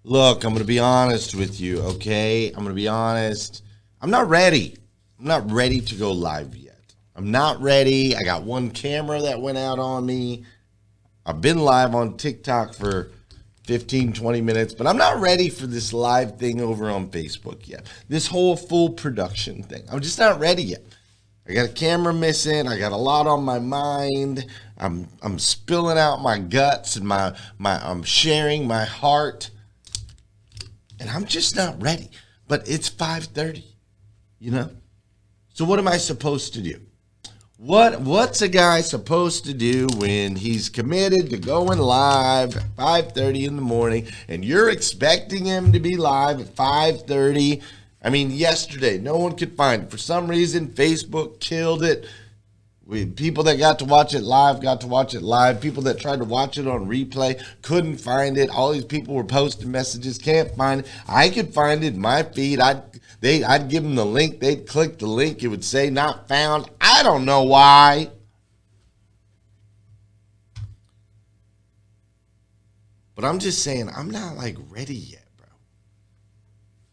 Look, I'm going to be honest with you, okay? I'm going to be honest. I'm not ready. I'm not ready to go live yet. I'm not ready. I got one camera that went out on me. I've been live on TikTok for 15, 20 minutes, but I'm not ready for this live thing over on Facebook yet. This whole full production thing. I'm just not ready yet. I got a camera missing. I got a lot on my mind. I'm spilling out my guts and I'm sharing my heart. And I'm just not ready. But it's 5:30, you know? So what am I supposed to do? What's a guy supposed to do when he's committed to going live at 5:30 in the morning and you're expecting him to be live at 5:30? I mean, yesterday, no one could find it. For some reason, Facebook killed it. People that got to watch it live got to watch it live. People that tried to watch it on replay couldn't find it. All these people were posting messages, can't find it. I could find it in my feed. I'd give them the link. They'd click the link. It would say not found. I don't know why. But I'm just saying, I'm not like ready yet.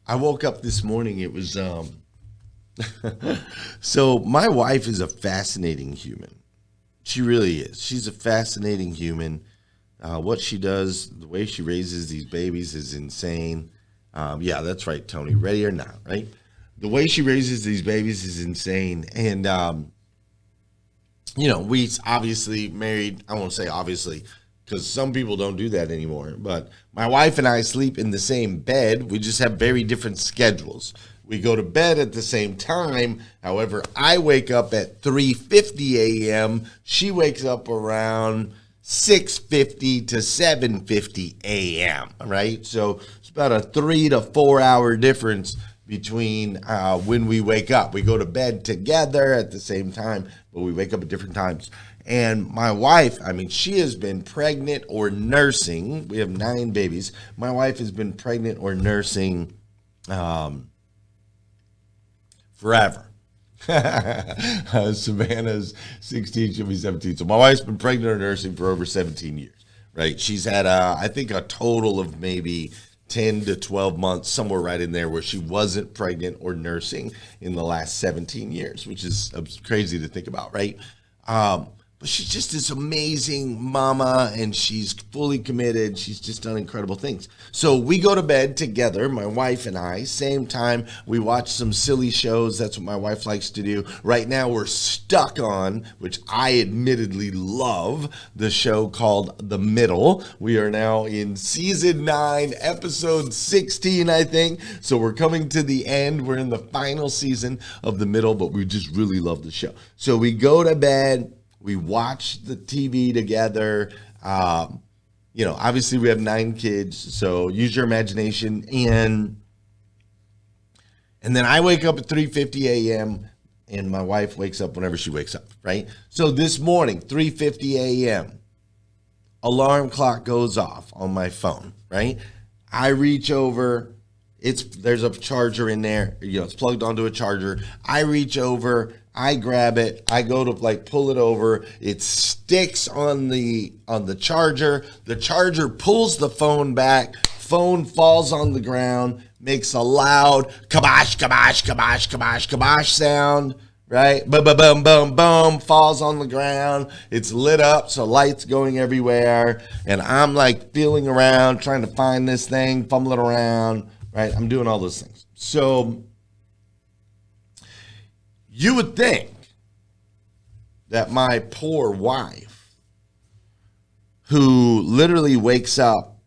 I woke up this morning, it was, so my wife is a fascinating human. She really is. She's a fascinating human. What she does, the way she raises these babies is insane. Yeah, that's right, Tony. Ready or not, right? The way she raises these babies is insane. And, we obviously married, I won't say obviously, because some people don't do that anymore. But my wife and I sleep in the same bed. We just have very different schedules. We go to bed at the same time. However, I wake up at 3:50 a.m. She wakes up around 6:50 to 7:50 a.m., right? So it's about a 3 to 4 hour difference between when we wake up. We go to bed together at the same time, but we wake up at different times. And my wife, I mean, she has been pregnant or nursing. We have 9 babies. My wife has been pregnant or nursing forever. Savannah's 16, she'll be 17. So my wife's been pregnant or nursing for over 17 years, right? She's had, I think, a total of maybe 10 to 12 months, somewhere right in there, where she wasn't pregnant or nursing in the last 17 years, which is crazy to think about, right? But she's just this amazing mama, and she's fully committed. She's just done incredible things. So we go to bed together, my wife and I, same time. We watch some silly shows. That's what my wife likes to do. Right now we're stuck on, which I admittedly love, the show called The Middle. We are now in season 9, episode 16, I think. So we're coming to the end. We're in the final season of The Middle, but we just really love the show. So we go to bed. We watch the TV together. Obviously we have 9 kids, so use your imagination. And then I wake up at 3:50 a.m. and my wife wakes up whenever she wakes up, right? So this morning, 3:50 a.m., alarm clock goes off on my phone, right? I reach over. There's a charger in there. It's plugged onto a charger. I reach over. I grab it. I go to pull it over. It sticks on the charger. The charger pulls the phone back. Phone falls on the ground. Makes a loud kabosh, kabosh, kabosh, kabosh, kabosh sound. Right? Boom, boom, boom, boom, boom. Falls on the ground. It's lit up, so lights going everywhere. And I'm feeling around, trying to find this thing, fumbling around. Right? I'm doing all those things. So you would think that my poor wife, who literally wakes up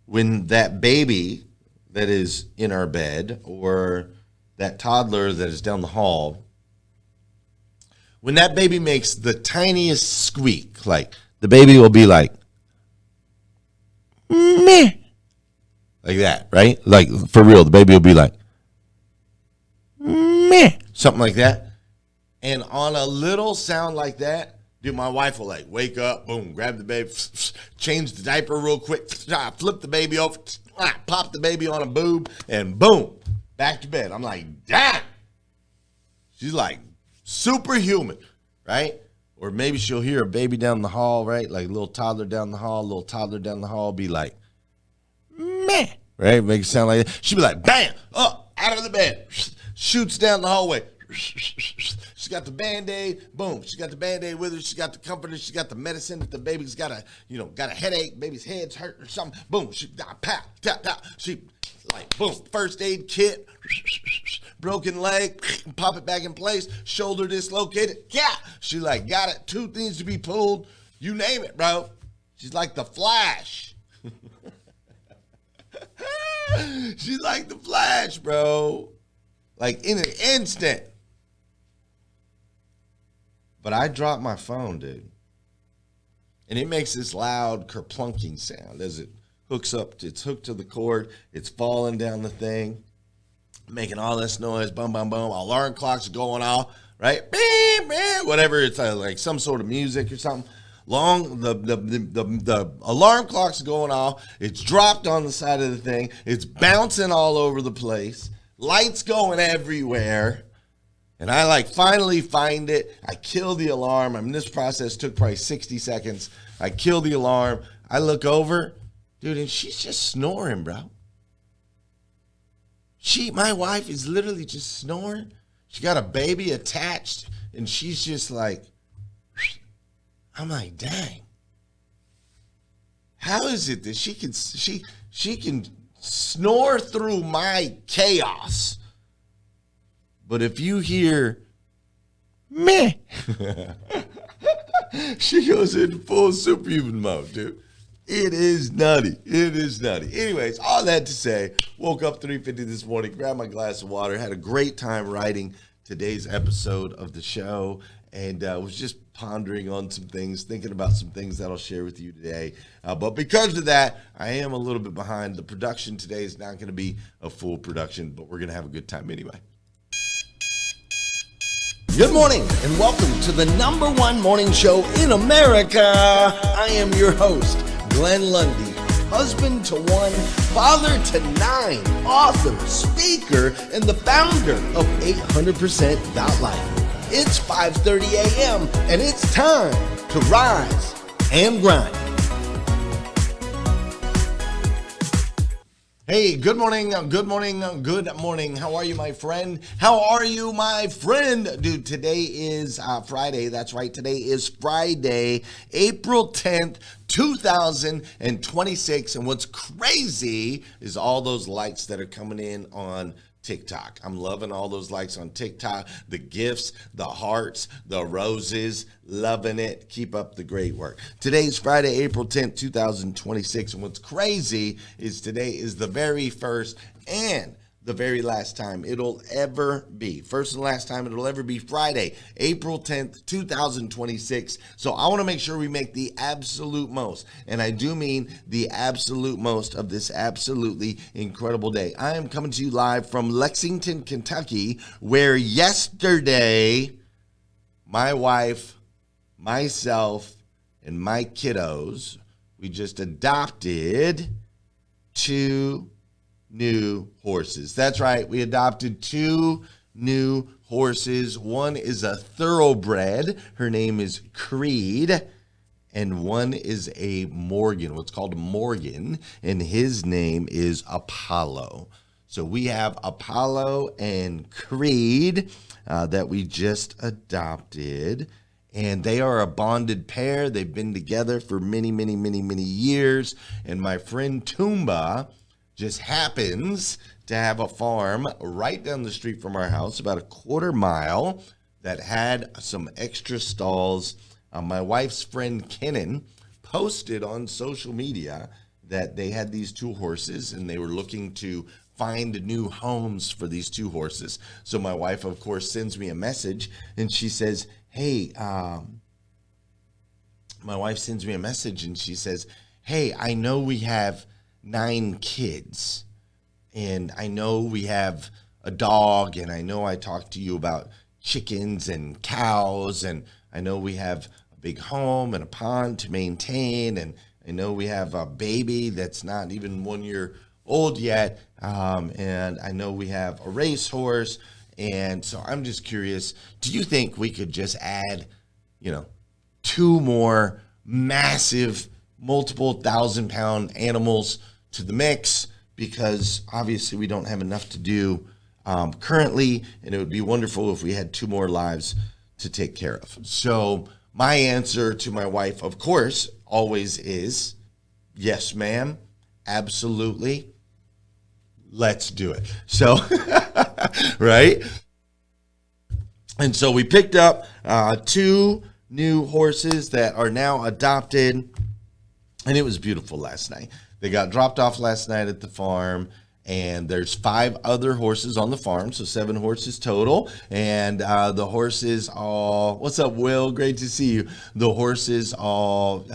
when that baby that is in our bed or that toddler that is down the hall, when that baby makes the tiniest squeak, the baby will be like, meh, like that, right? For real, the baby will be like, meh. Something like that. And on a little sound like that, dude, my wife will wake up, boom, grab the baby, change the diaper real quick, flip the baby over, pop the baby on a boob, and boom, back to bed. I'm like, damn. She's superhuman, right? Or maybe she'll hear a baby down the hall, right? A little toddler down the hall, be like, meh. right? Make it sound like that. She'd be like, bam, up, out of the bed, shoots down the hallway. She's got the Band-Aid, boom. She got the Band-Aid with her. She got the comforter. She got the medicine. If the baby's got a headache, baby's head's hurt or something, boom. She pow, tap, tap. She like boom, first aid kit, broken leg, pop it back in place, shoulder dislocated. Yeah, she like got it. Tooth needs to be pulled. You name it, bro. She's like the Flash. She's like the Flash, bro. Like in an instant. But I dropped my phone, dude. And it makes this loud kerplunking sound as it hooks up. It's hooked to the cord. It's falling down the thing, making all this noise. Boom, boom, boom. Alarm clocks are going off, right? Beep, beep, whatever. It's like some sort of music or something. The alarm clock's going off. It's dropped on the side of the thing. It's bouncing all over the place. Lights going everywhere. And I like finally find it. I kill the alarm. I mean, this process took probably 60 seconds. I kill the alarm. I look over, dude, and she's just snoring, bro. My wife is literally just snoring. She got a baby attached, and she's just like, I'm like, dang. How is it that she can snore through my chaos? But if you hear meh, she goes into full superhuman mode, dude. It is nutty. It is nutty. Anyways, all that to say, woke up 3:50 this morning, grabbed my glass of water, had a great time writing today's episode of the show, and was just pondering on some things, thinking about some things that I'll share with you today. But because of that, I am a little bit behind. The production today is not going to be a full production, but we're going to have a good time anyway. Good morning and welcome to the #1 morning show in America. I am your host, Glenn Lundy, husband to 1, father to 9, author, speaker, and the founder of 800%.life. It's 5:30 a.m. and it's time to rise and grind. Hey, good morning, good morning, good morning. How are you, my friend? How are you, my friend? Dude, today is Friday. That's right. Today is Friday, April 10th, 2026. And what's crazy is all those likes that are coming in on TikTok. I'm loving all those likes on TikTok, the gifts, the hearts, the roses, loving it. Keep up the great work. Today's Friday, April 10th, 2026. And what's crazy is today is the very first and the very last time it'll ever be. First and last time it'll ever be Friday, April 10th, 2026. So I want to make sure we make the absolute most, and I do mean the absolute most of this absolutely incredible day. I am coming to you live from Lexington, Kentucky, where yesterday my wife, myself, and my kiddos, we just adopted 2 new horses. That's right. We adopted 2 new horses. One is a thoroughbred. Her name is Creed. And one is a Morgan, what's called a Morgan. And his name is Apollo. So we have Apollo and Creed that we just adopted. And they are a bonded pair. They've been together for many, many, many, many years. And my friend Toomba just happens to have a farm right down the street from our house, about a quarter mile, that had some extra stalls. My wife's friend Kenan posted on social media that they had these 2 horses and they were looking to find new homes for these 2 horses. So my wife, of course, sends me a message and she says, hey, I know we have 9 kids, and I know we have a dog, and I know I talked to you about chickens and cows, and I know we have a big home and a pond to maintain, and I know we have a baby that's not even 1 year old yet, and I know we have a racehorse, and so I'm just curious, do you think we could just add, 2 more massive, multiple 1,000-pound animals to the mix because obviously we don't have enough to do currently, and it would be wonderful if we had 2 more lives to take care of. So my answer to my wife, of course, always is, yes, ma'am, absolutely, let's do it. So, right? And so we picked up 2 new horses that are now adopted, and it was beautiful last night. They got dropped off last night at the farm, and there's 5 other horses on the farm, so 7 horses total. And the horses all, what's up, Will? Great to see you. The horses all,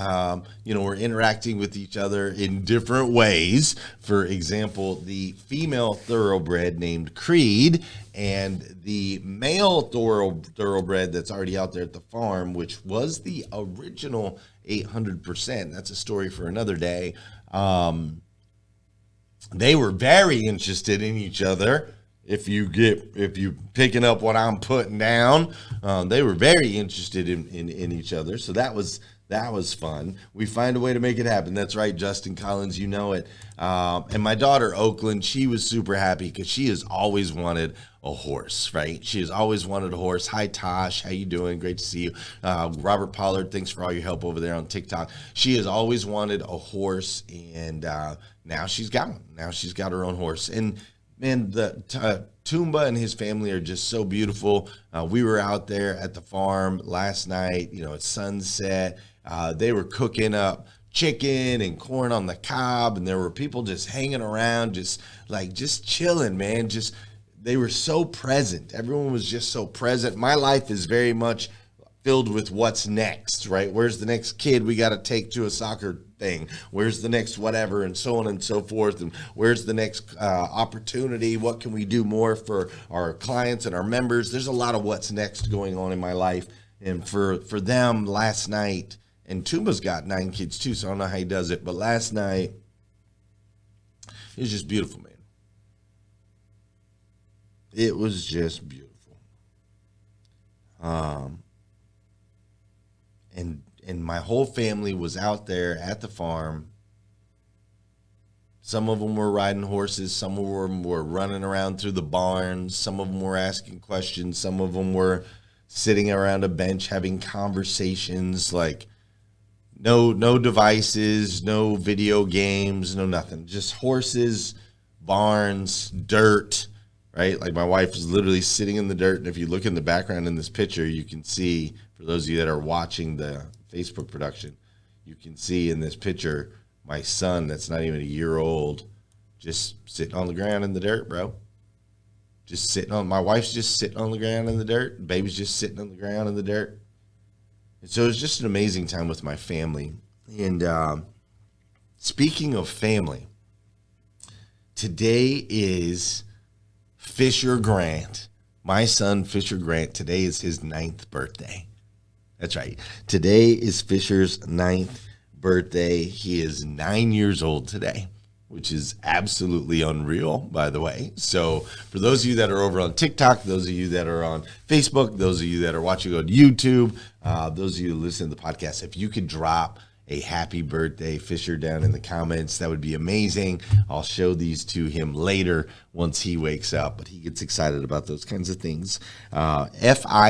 were interacting with each other in different ways. For example, the female thoroughbred named Creed and the male thoroughbred that's already out there at the farm, which was the original 800%. That's a story for another day. They were very interested in each other. If you picking up what I'm putting down, they were very interested in each other. So that was fun. We find a way to make it happen. That's right, Justin Collins, you know it. And my daughter Oakland, she was super happy because she has always wanted a horse, right? She has always wanted a horse. Hi, Tosh. How you doing? Great to see you. Robert Pollard, thanks for all your help over there on TikTok. She has always wanted a horse, and now she's got one. Now she's got her own horse. And, man, Toomba and his family are just so beautiful. We were out there at the farm last night, at sunset. They were cooking up chicken and corn on the cob, and there were people just hanging around, just chilling, man. They were so present. Everyone was just so present. My life is very much filled with what's next, right? Where's the next kid we got to take to a soccer thing? Where's the next whatever, and so on and so forth? And where's the next opportunity? What can we do more for our clients and our members? There's a lot of what's next going on in my life. And for them last night, and Tuma's got 9 kids too, so I don't know how he does it, but last night, it was just beautiful, man. It was just beautiful. And my whole family was out there at the farm. Some of them were riding horses. Some of them were running around through the barns. Some of them were asking questions. Some of them were sitting around a bench having conversations, like no devices, no video games, no nothing. Just horses, barns, dirt, right? Like my wife is literally sitting in the dirt. And if you look in the background in this picture, you can see, for those of you that are watching the Facebook production, you can see in this picture my son that's not even a year old just sitting on the ground in the dirt, bro. My wife's just sitting on the ground in the dirt. The baby's just sitting on the ground in the dirt. And so it was just an amazing time with my family. And speaking of family, today is Fisher Grant. My son, Fisher Grant, today is his 9th birthday. That's right. Today is Fisher's 9th birthday. He is 9 years old today, which is absolutely unreal, by the way. So for those of you that are over on TikTok, those of you that are on Facebook, those of you that are watching on YouTube, those of you who listen to the podcast, if you could drop a happy birthday Fisher down in the comments, that would be amazing. I'll show these to him later once he wakes up, but he gets excited about those kinds of things. Fischer, Fischer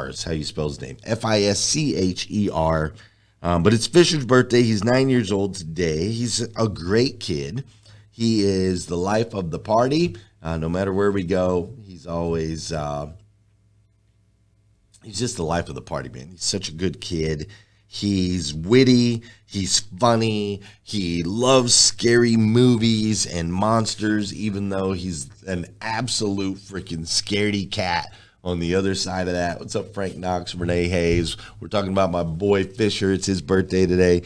is how you spell his name. Fischer. But it's Fisher's birthday. He's 9 years old today. He's a great kid. He is the life of the party. No matter where we go, he's always he's just the life of the party, man. He's such a good kid. He's witty. He's funny. He loves scary movies and monsters, even though he's an absolute freaking scaredy cat on the other side of that. What's up, Frank Knox, Renee Hayes? We're talking about my boy Fisher. It's his birthday today.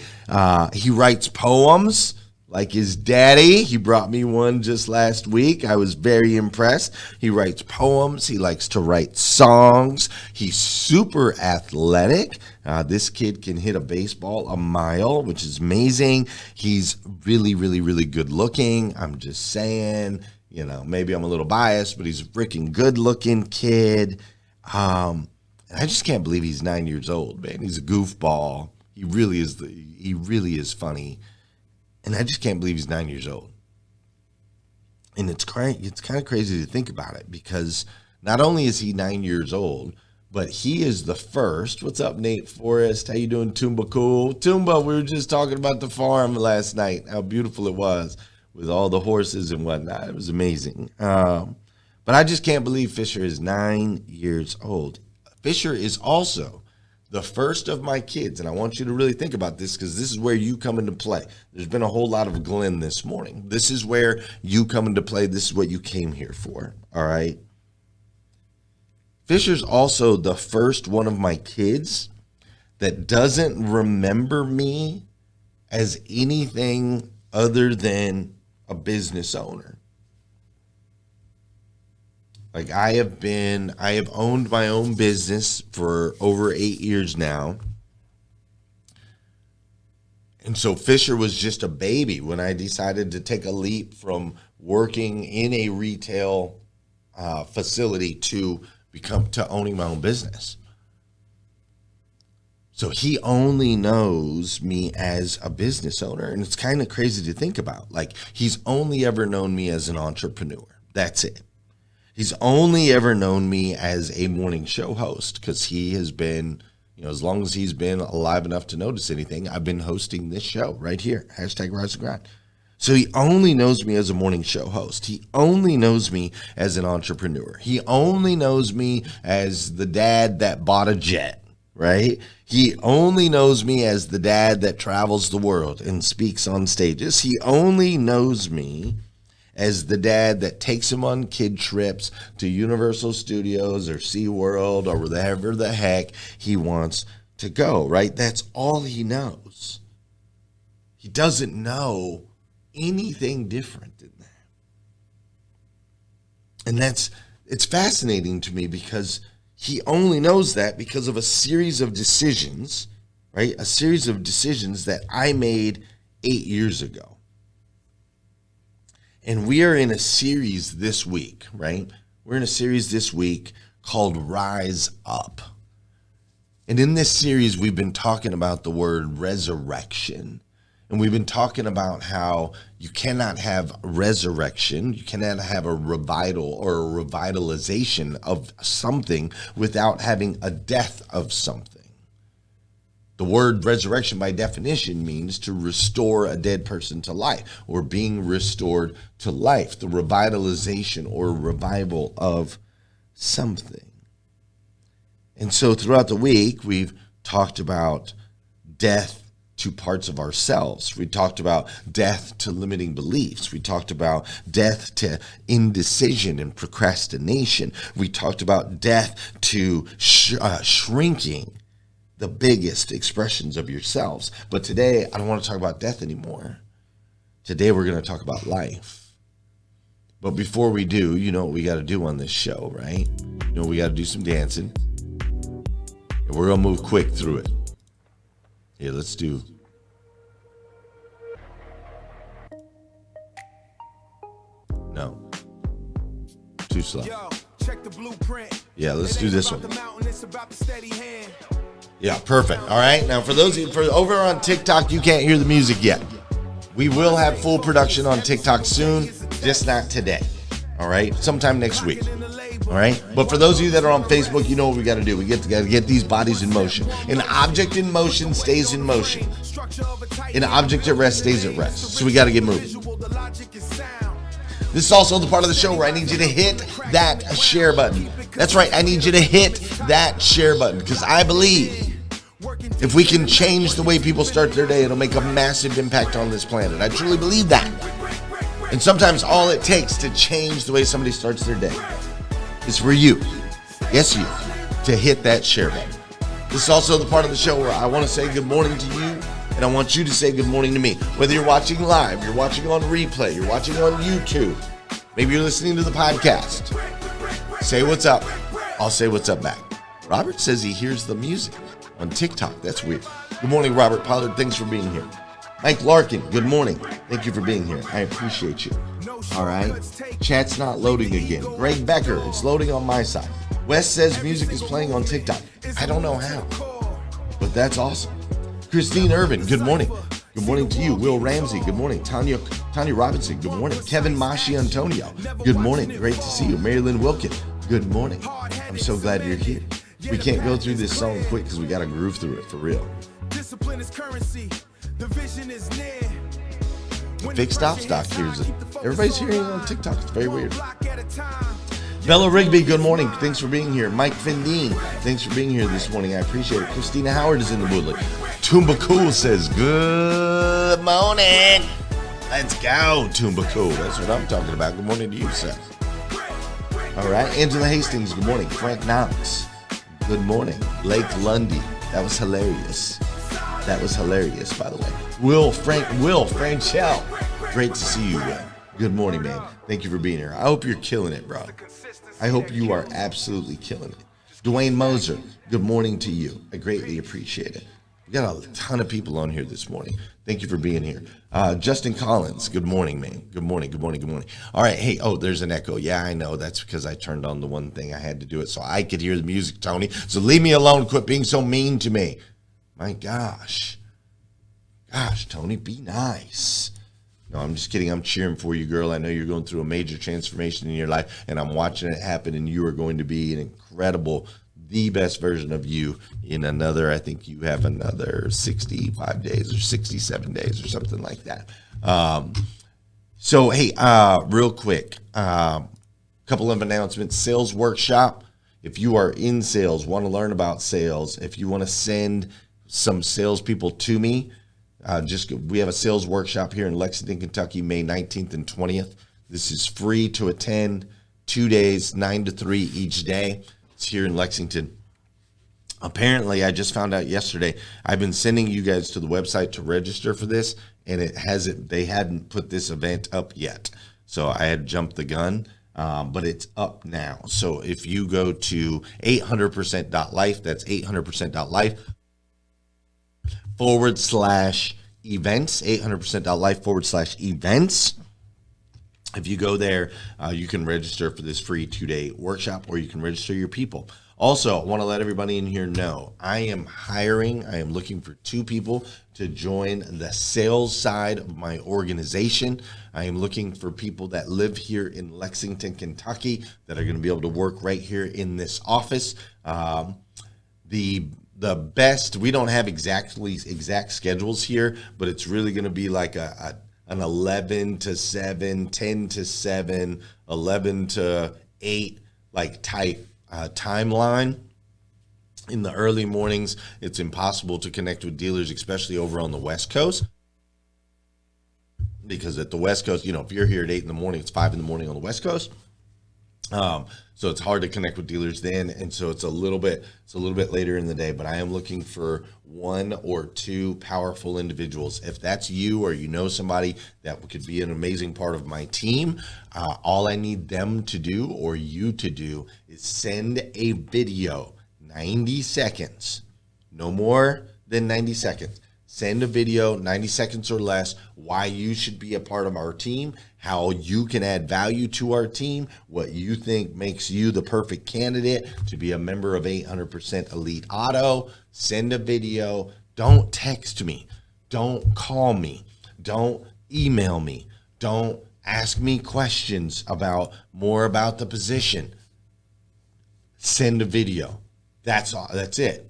He writes poems like his daddy. He brought me one just last week. I was very impressed. He writes poems. He likes to write songs. He's super athletic. This kid can hit a baseball a mile, which is amazing. He's really, really, really good looking. I'm just saying, maybe I'm a little biased, but he's a freaking good looking kid. And And I just can't believe he's 9 years old, man. He's a goofball. He really is funny. And I just can't believe he's 9 years old. And it's kind of crazy to think about it, because not only is he 9 years old, but he is the first. What's up, Nate Forrest? How you doing, Toomba Cool? Toomba, we were just talking about the farm last night, how beautiful it was with all the horses and whatnot. It was amazing. But I just can't believe Fisher is 9 years old. Fisher is also the first of my kids, and I want you to really think about this, because this is where you come into play. There's been a whole lot of Glenn this morning. This is where you come into play. This is what you came here for, all right? Fisher's also the first one of my kids that doesn't remember me as anything other than a business owner. Like I have owned my own business for over 8 years now. And so Fisher was just a baby when I decided to take a leap from working in a retail facility to owning my own business. So he only knows me as a business owner. And it's kind of crazy to think about. Like, he's only ever known me as an entrepreneur. That's it. He's only ever known me as a morning show host, because he has been, as long as he's been alive enough to notice anything, I've been hosting this show right here, #RiseandGrind. So he only knows me as a morning show host. He only knows me as an entrepreneur. He only knows me as the dad that bought a jet, right? He only knows me as the dad that travels the world and speaks on stages. He only knows me as the dad that takes him on kid trips to Universal Studios or SeaWorld or wherever the heck he wants to go, right? That's all he knows. He doesn't know anything different than that. And it's fascinating to me, because he only knows that because of a series of decisions, right? A series of decisions that I made 8 years ago. And we are in a series this week, right? We're in a series this week called Rise Up. And in this series, we've been talking about the word resurrection. And we've been talking about how you cannot have resurrection, you cannot have a revival or a revitalization of something without having a death of something. The word resurrection, by definition, means to restore a dead person to life, or being restored to life, the revitalization or revival of something. And so throughout the week, we've talked about death to parts of ourselves. We talked about death to limiting beliefs. We talked about death to indecision and procrastination. We talked about death to shrinking the biggest expressions of yourselves. But today, I don't want to talk about death anymore. Today, we're going to talk about life. But before we do, you know what we got to do on this show, right? You know, we got to do some dancing. And we're going to move quick through it. Here, let's do. No. Too slow. Yeah, let's do this one. Yeah, perfect. All right. Now, for those of you over on TikTok, you can't hear the music yet. We will have full production on TikTok soon, just not today. All right. Sometime next week. All right. But for those of you that are on Facebook, you know what we got to do. We got to get these bodies in motion. An object in motion stays in motion. An object at rest stays at rest. So we got to get moving. This is also the part of the show where I need you to hit that share button. That's right. I need you to hit that share button, because I believe if we can change the way people start their day, it'll make a massive impact on this planet. I truly believe that. And sometimes all it takes to change the way somebody starts their day is for you, yes you, to hit that share button. This is also the part of the show where I want to say good morning to you, and I want you to say good morning to me. Whether you're watching live, you're watching on replay, you're watching on YouTube, maybe you're listening to the podcast, say what's up. I'll say what's up back. Robert says he hears the music on TikTok. That's weird. Good morning, Robert Pollard. Thanks for being here. Mike Larkin, good morning. Thank you for being here. I appreciate you. All right. Chat's not loading again. Greg Becker, it's loading on my side. Wes says music is playing on TikTok. I don't know how, but that's awesome. Christine Irvin, good morning. Good morning to you. Will Ramsey, good morning. Tanya Robinson, good morning. Kevin Mashi Antonio, good morning. Great to see you. Marilyn Wilkin, good morning. I'm so glad you're here. We can't go through this song quick because we got to groove through it for real. Discipline is currency. The vision is near. Fixed stop stock hears it. Everybody's hearing it on TikTok. It's very weird. Bella Rigby, good morning. Thanks for being here. Mike Findine, thanks for being here this morning. I appreciate it. Christina Howard is in the woodland. Tumba Cool says, good morning. Let's go, Tumba Cool. That's what I'm talking about. Good morning to you, Seth. All right. Angela Hastings, good morning. Frank Knox, good morning. Blake Lundy, that was hilarious. That was hilarious, by the way. Will Franchell, great to see you, Will. Good morning, man. Thank you for being here. I hope you're killing it, bro. I hope you are absolutely killing it. Dwayne Moser, good morning to you. I greatly appreciate it. We got a ton of people on here this morning. Thank you for being here. Justin Collins, good morning, man. Good morning, good morning, good morning. All right, hey, there's an echo. Yeah, I know. That's because I turned on the one thing. I had to do it so I could hear the music, Tony. So leave me alone. Quit being so mean to me. My gosh. Gosh, Tony, be nice. No, I'm just kidding. I'm cheering for you, girl. I know you're going through a major transformation in your life, and I'm watching it happen, and you are going to be an incredible, the best version of you in another, I think you have another 65 days or 67 days or something like that. So, hey, real quick, couple of announcements. Sales workshop. If you are in sales, want to learn about sales, if you want to send some salespeople to me, we have a sales workshop here in Lexington, Kentucky, May 19th and 20th. This is free to attend, 2 days, 9 to 3 each day. It's here in Lexington. Apparently, I just found out yesterday, I've been sending you guys to the website to register for this, and they hadn't put this event up yet. So I had jumped the gun, but it's up now. So if you go to 800%.life, that's 800%.life, /events, 800%.life /events. If you go there, you can register for this free 2-day workshop, or you can register your people. Also, I want to let everybody in here know I am looking for 2 people to join the sales side of my organization. I am looking for people that live here in Lexington, Kentucky, that are going to be able to work right here in this office. The best, we don't have exact schedules here, but it's really going to be like an 11 to 7, 10 to 7, 11 to 8, like type timeline. In the early mornings, it's impossible to connect with dealers, especially over on the West Coast. Because at the West Coast, if you're here at 8 in the morning, it's 5 in the morning on the West Coast. So it's hard to connect with dealers then, and so it's a little bit later in the day. But I am looking for 1 or 2 powerful individuals. If that's you, or you know somebody that could be an amazing part of my team, all I need them to do, or you to do, is send a video, 90 seconds, no more than 90 seconds. Send a video, 90 seconds or less, why you should be a part of our team, how you can add value to our team, what you think makes you the perfect candidate to be a member of 800% Elite Auto. Send a video. Don't text me. Don't call me. Don't email me. Don't ask me questions more about the position. Send a video. That's all. That's it.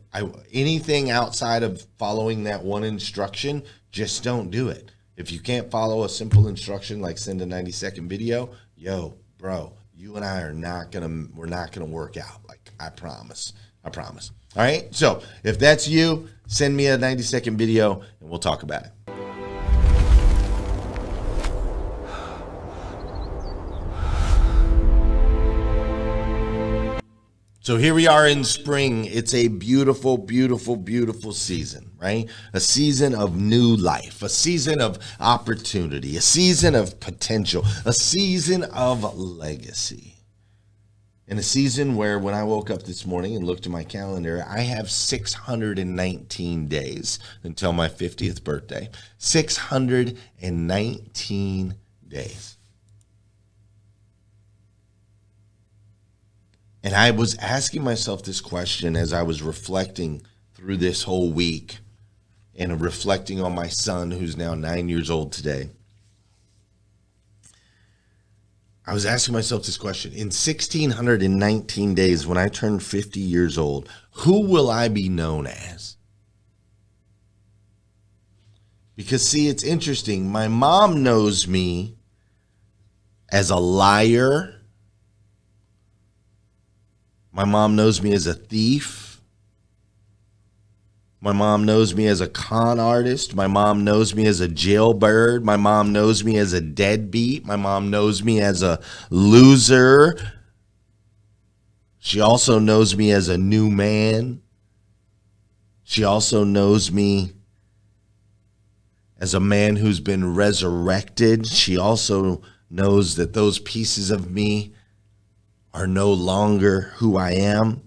Anything outside of following that one instruction, just don't do it. If you can't follow a simple instruction like send a 90-second video, bro, you and I we're not gonna work out. Like, I promise. All right. So if that's you, send me a 90-second video and we'll talk about it. So here we are in spring. It's a beautiful, beautiful, beautiful season, right? A season of new life, a season of opportunity, a season of potential, a season of legacy. In a season where, when I woke up this morning and looked at my calendar, I have 619 days until my 50th birthday. 619 days. And I was asking myself this question as I was reflecting through this whole week and reflecting on my son, who's now 9 years old today. I was asking myself this question. In 1,619 days, when I turn 50 years old, who will I be known as? Because, see, it's interesting. My mom knows me as a liar. My mom knows me as a thief. My mom knows me as a con artist. My mom knows me as a jailbird. My mom knows me as a deadbeat. My mom knows me as a loser. She also knows me as a new man. She also knows me as a man who's been resurrected. She also knows that those pieces of me are no longer who I am.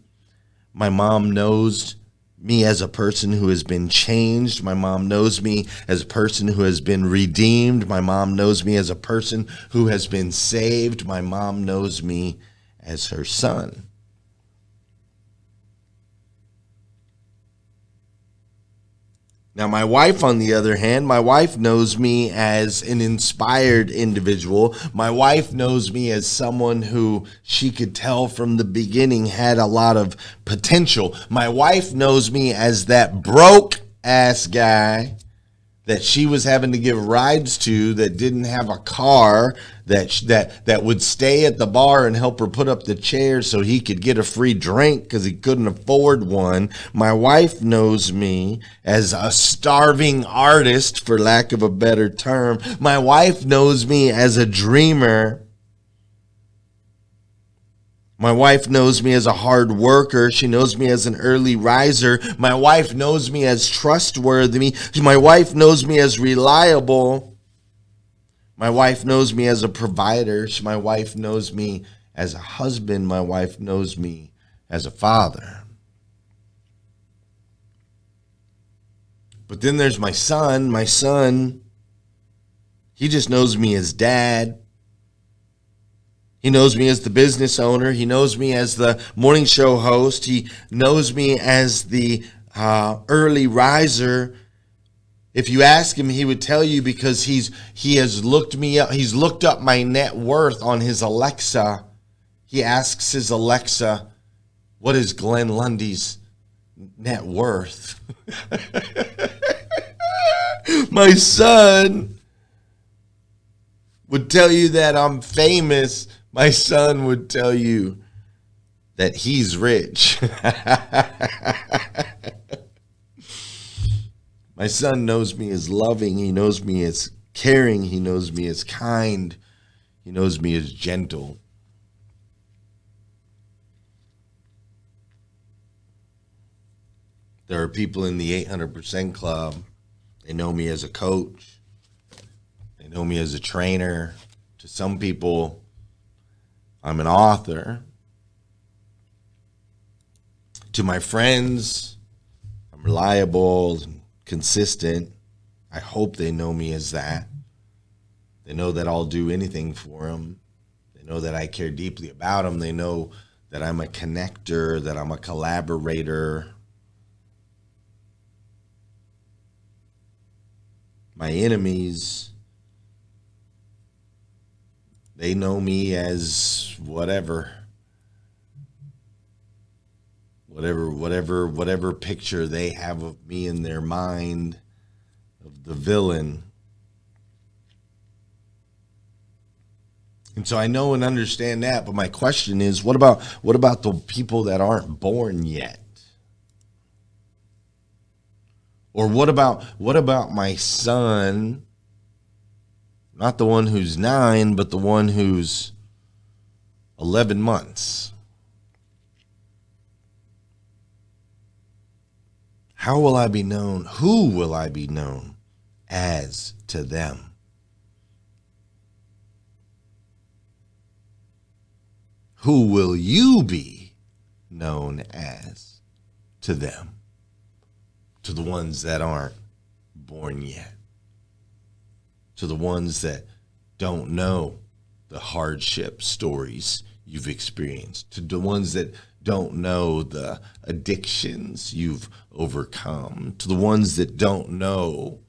My mom knows me as a person who has been changed. My mom knows me as a person who has been redeemed. My mom knows me as a person who has been saved. My mom knows me as her son. Now, my wife, on the other hand, my wife knows me as an inspired individual. My wife knows me as someone who she could tell from the beginning had a lot of potential. My wife knows me as that broke-ass guy that she was having to give rides to, that didn't have a car, that would stay at the bar and help her put up the chairs so he could get a free drink because he couldn't afford one. My wife knows me as a starving artist, for lack of a better term. My wife knows me as a dreamer. My wife knows me as a hard worker. She knows me as an early riser. My wife knows me as trustworthy. My wife knows me as reliable. My wife knows me as a provider. My wife knows me as a husband. My wife knows me as a father. But then there's my son. My son, he just knows me as dad. He knows me as the business owner. He knows me as the morning show host. He knows me as the early riser. If you ask him, he would tell you because he has looked me up. He's looked up my net worth on his Alexa. He asks his Alexa, "What is Glenn Lundy's net worth?" My son would tell you that I'm famous. My son would tell you that he's rich. My son knows me as loving. He knows me as caring. He knows me as kind. He knows me as gentle. There are people in the 800% Club. They know me as a coach. They know me as a trainer. To some people, I'm an author. To my friends, I'm reliable and consistent. I hope they know me as that. They know that I'll do anything for them. They know that I care deeply about them. They know that I'm a connector, that I'm a collaborator. My enemies, they know me as whatever picture they have of me in their mind, of the villain. And so I know and understand that, but my question is, what about the people that aren't born yet? Or what about my son? Not the one who's 9, but the one who's 11 months. How will I be known? Who will I be known as to them? Who will you be known as to them? To the ones that aren't born yet. To the ones that don't know the hardship stories you've experienced, to the ones that don't know the addictions you've overcome, to the ones that don't know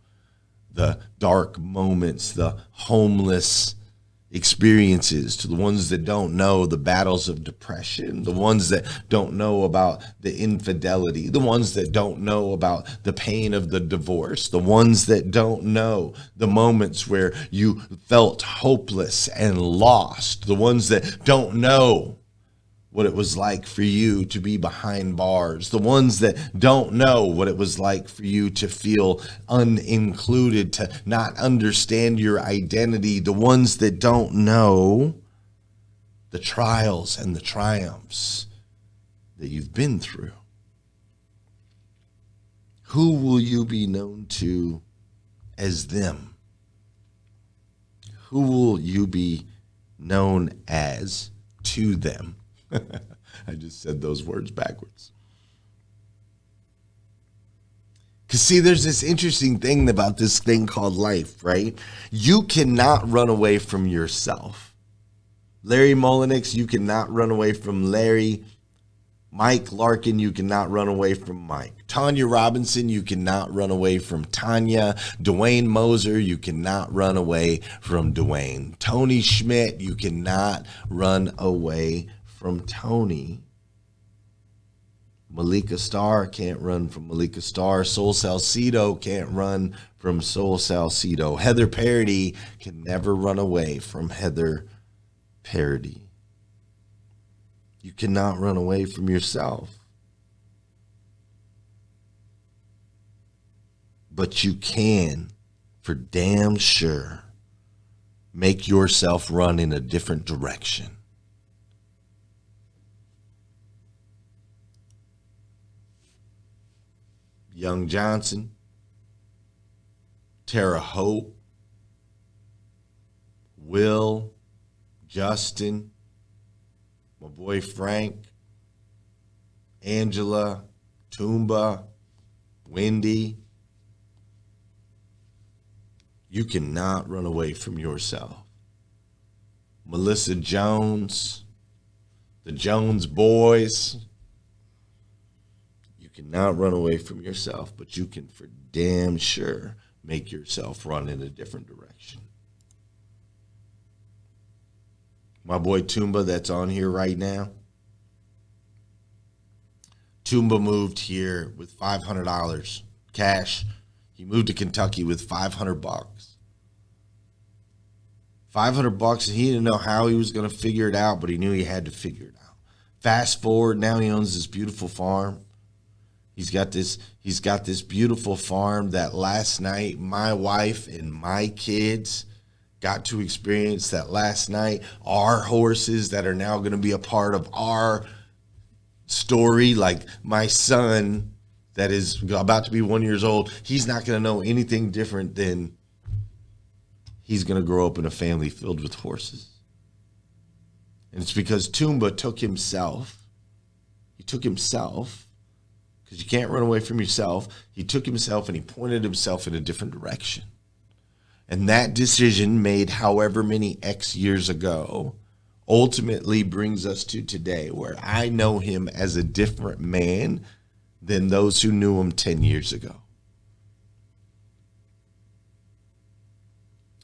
the dark moments, the homeless experiences, to the ones that don't know the battles of depression, the ones that don't know about the infidelity, the ones that don't know about the pain of the divorce, the ones that don't know the moments where you felt hopeless and lost, the ones that don't know what it was like for you to be behind bars, the ones that don't know what it was like for you to feel unincluded, to not understand your identity, the ones that don't know the trials and the triumphs that you've been through. Who will you be known to as them? Who will you be known as to them? I just said those words backwards. Because see, there's this interesting thing about this thing called life, right? You cannot run away from yourself. Larry Mullenix, you cannot run away from Larry. Mike Larkin, you cannot run away from Mike. Tanya Robinson, you cannot run away from Tanya. Dwayne Moser, you cannot run away from Dwayne. Tony Schmidt, you cannot run away from Tony. Malika Starr can't run from Malika Starr. Soul Salcedo can't run from Soul Salcedo. Heather Parody can never run away from Heather Parody. You cannot run away from yourself. But you can, for damn sure, make yourself run in a different direction. Young Johnson, Tara Hope, Will, Justin, my boy Frank, Angela, Toomba, Wendy. You cannot run away from yourself. Melissa Jones, the Jones boys. You cannot run away from yourself, but you can for damn sure make yourself run in a different direction. My boy Toomba that's on here right now. Toomba moved here with $500 cash. He moved to Kentucky with $500. $500, and he didn't know how he was going to figure it out, but he knew he had to figure it out. Fast forward, now he owns this beautiful farm. He's got this beautiful farm that last night my wife and my kids got to experience. That last night our horses that are now going to be a part of our story, like my son that is about to be 1 year old, he's not going to know anything different than he's going to grow up in a family filled with horses. And it's because Toomba took himself. He took himself. Because you can't run away from yourself. He took himself and he pointed himself in a different direction. And that decision made however many X years ago ultimately brings us to today, where I know him as a different man than those who knew him 10 years ago.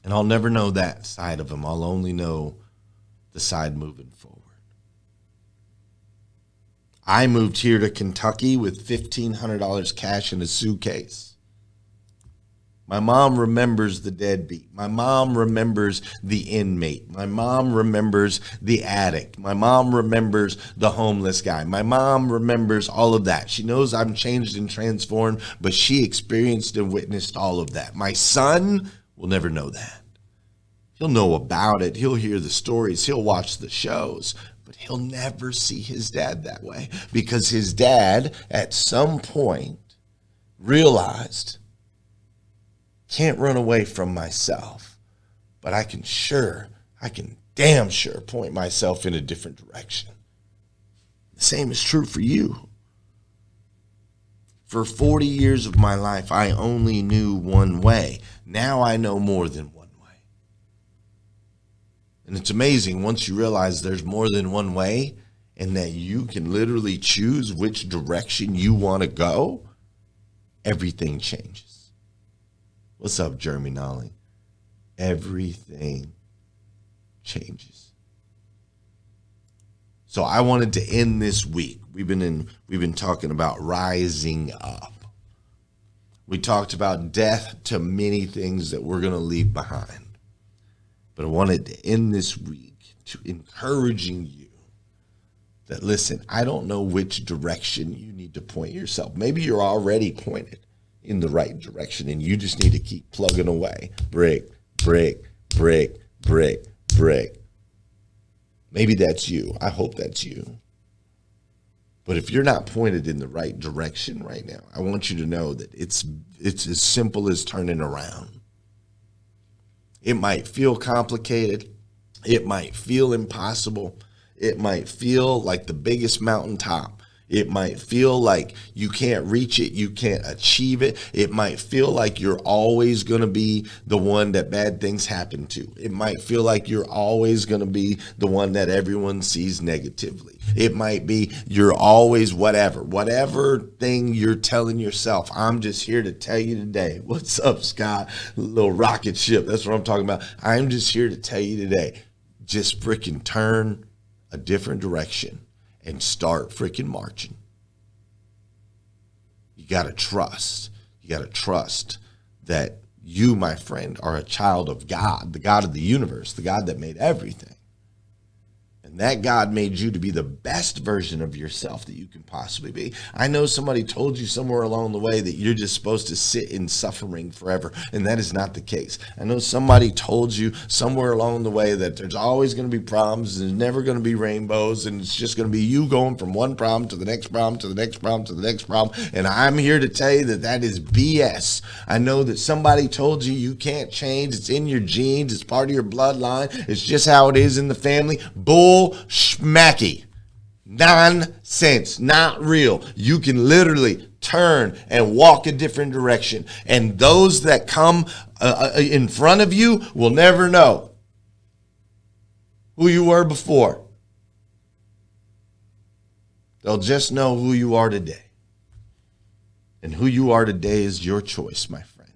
And I'll never know that side of him. I'll only know the side moving forward. I moved here to Kentucky with $1,500 cash in a suitcase. My mom remembers the deadbeat. My mom remembers the inmate. My mom remembers the addict. My mom remembers the homeless guy. My mom remembers all of that. She knows I'm changed and transformed, but she experienced and witnessed all of that. My son will never know that. He'll know about it. He'll hear the stories. He'll watch the shows. But he'll never see his dad that way, because his dad at some point realized, can't run away from myself, but I can damn sure point myself in a different direction. The same is true for you. For 40 years of my life, I only knew one way. Now I know more than one way. And it's amazing once you realize there's more than one way and that you can literally choose which direction you want to go, everything changes. What's up, Jeremy Nolly? Everything changes. So I wanted to end this week. We've been talking about rising up. We talked about death to many things that we're going to leave behind. But I wanted to end this week to encouraging you that, listen, I don't know which direction you need to point yourself. Maybe you're already pointed in the right direction and you just need to keep plugging away. Brick, brick, brick, brick, brick. Maybe that's you. I hope that's you. But if you're not pointed in the right direction right now, I want you to know that it's as simple as turning around. It might feel complicated. It might feel impossible. It might feel like the biggest mountaintop. It might feel like you can't reach it, you can't achieve it. It might feel like you're always going to be the one that bad things happen to. It might feel like you're always going to be the one that everyone sees negatively. It might be you're always whatever thing you're telling yourself. I'm just here to tell you today. What's up, Scott? Little rocket ship. That's what I'm talking about. I'm just here to tell you today. Just freaking turn a different direction and start freaking marching. You got to trust. You got to trust that you, my friend, are a child of God, the God of the universe, the God that made everything. And that God made you to be the best version of yourself that you can possibly be. I know somebody told you somewhere along the way that you're just supposed to sit in suffering forever, and that is not the case. I know somebody told you somewhere along the way that there's always going to be problems, there's never going to be rainbows, and it's just going to be you going from one problem to the next problem to the next problem to the next problem. And I'm here to tell you that that is BS. I know that somebody told you can't change. It's in your genes. It's part of your bloodline. It's just how it is in the family. Bull schmacky. Nonsense. Not real. You can literally turn and walk a different direction. And those that come in front of you will never know who you were before. They'll just know who you are today. And who you are today is your choice, my friend.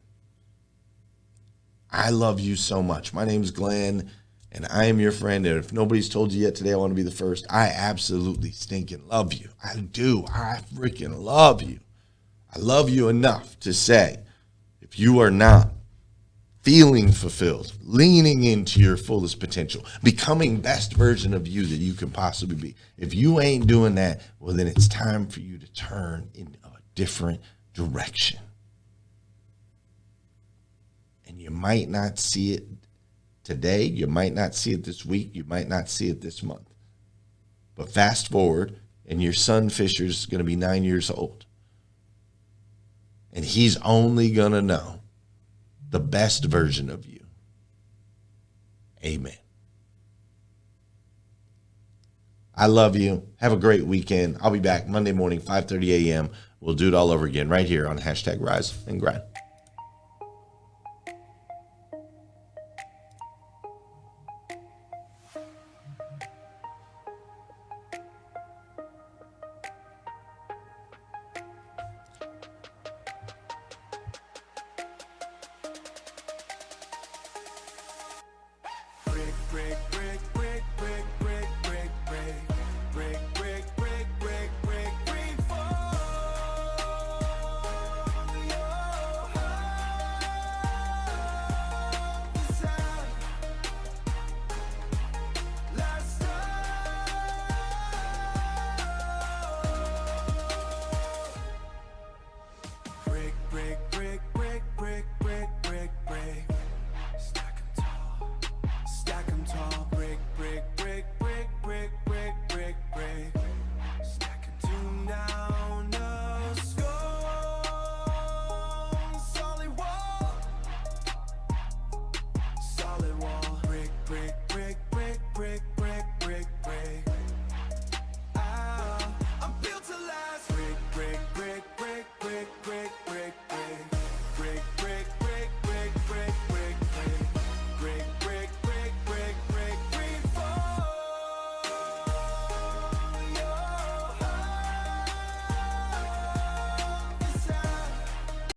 I love you so much. My name's Glenn, and I am your friend. And if nobody's told you yet today, I want to be the first. I absolutely stinking love you. I do. I freaking love you. I love you enough to say, if you are not feeling fulfilled, leaning into your fullest potential, becoming best version of you that you can possibly be, if you ain't doing that, well, then it's time for you to turn in a different direction. And you might not see it today, you might not see it this week, you might not see it this month. But fast forward, and your son Fisher's going to be 9 years old. And he's only going to know the best version of you. Amen. I love you. Have a great weekend. I'll be back Monday morning, 5:30 a.m. We'll do it all over again right here on #RiseandGrind.